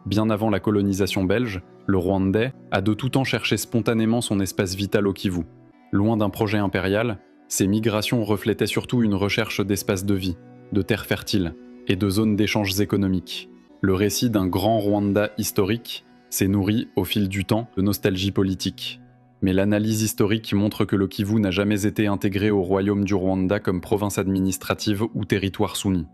Bien avant la colonisation belge, le Rwandais a de tout temps cherché spontanément son espace vital au Kivu. Loin d'un projet impérial, ces migrations reflétaient surtout une recherche d'espaces de vie, de terres fertiles et de zones d'échanges économiques. Le récit d'un grand Rwanda historique s'est nourri, au fil du temps, de nostalgie politique. Mais l'analyse historique montre que le Kivu n'a jamais été intégré au royaume du Rwanda comme province administrative ou territoire soumis.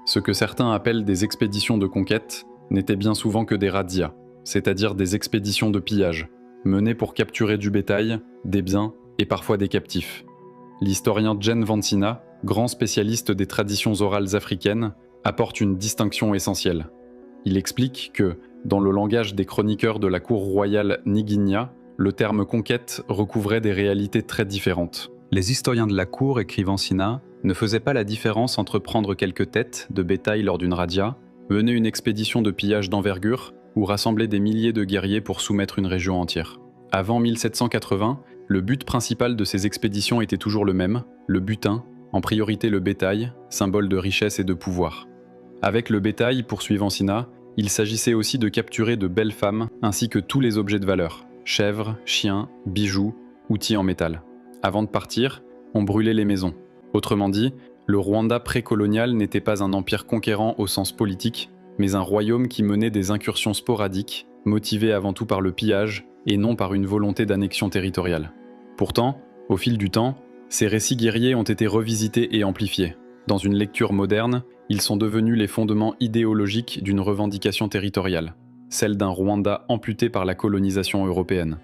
Ce que certains appellent des expéditions de conquête n'étaient bien souvent que des razzias, c'est-à-dire des expéditions de pillage, menées pour capturer du bétail, des biens et parfois des captifs. L'historien Jen Vansina, grand spécialiste des traditions orales africaines, apporte une distinction essentielle. Il explique que, dans le langage des chroniqueurs de la cour royale Niginya, le terme conquête recouvrait des réalités très différentes. Les historiens de la cour, écrit Vansina, ne faisaient pas la différence entre prendre quelques têtes de bétail lors d'une razzia, mener une expédition de pillage d'envergure ou rassembler des milliers de guerriers pour soumettre une région entière. Avant 1780, le but principal de ces expéditions était toujours le même, le butin, en priorité le bétail, symbole de richesse et de pouvoir. Avec le bétail, poursuit Vansina, il s'agissait aussi de capturer de belles femmes ainsi que tous les objets de valeur, chèvres, chiens, bijoux, outils en métal. Avant de partir, on brûlait les maisons. Autrement dit, le Rwanda précolonial n'était pas un empire conquérant au sens politique, mais un royaume qui menait des incursions sporadiques, motivées avant tout par le pillage et non par une volonté d'annexion territoriale. Pourtant, au fil du temps, ces récits guerriers ont été revisités et amplifiés. Dans une lecture moderne, ils sont devenus les fondements idéologiques d'une revendication territoriale, celle d'un Rwanda amputé par la colonisation européenne.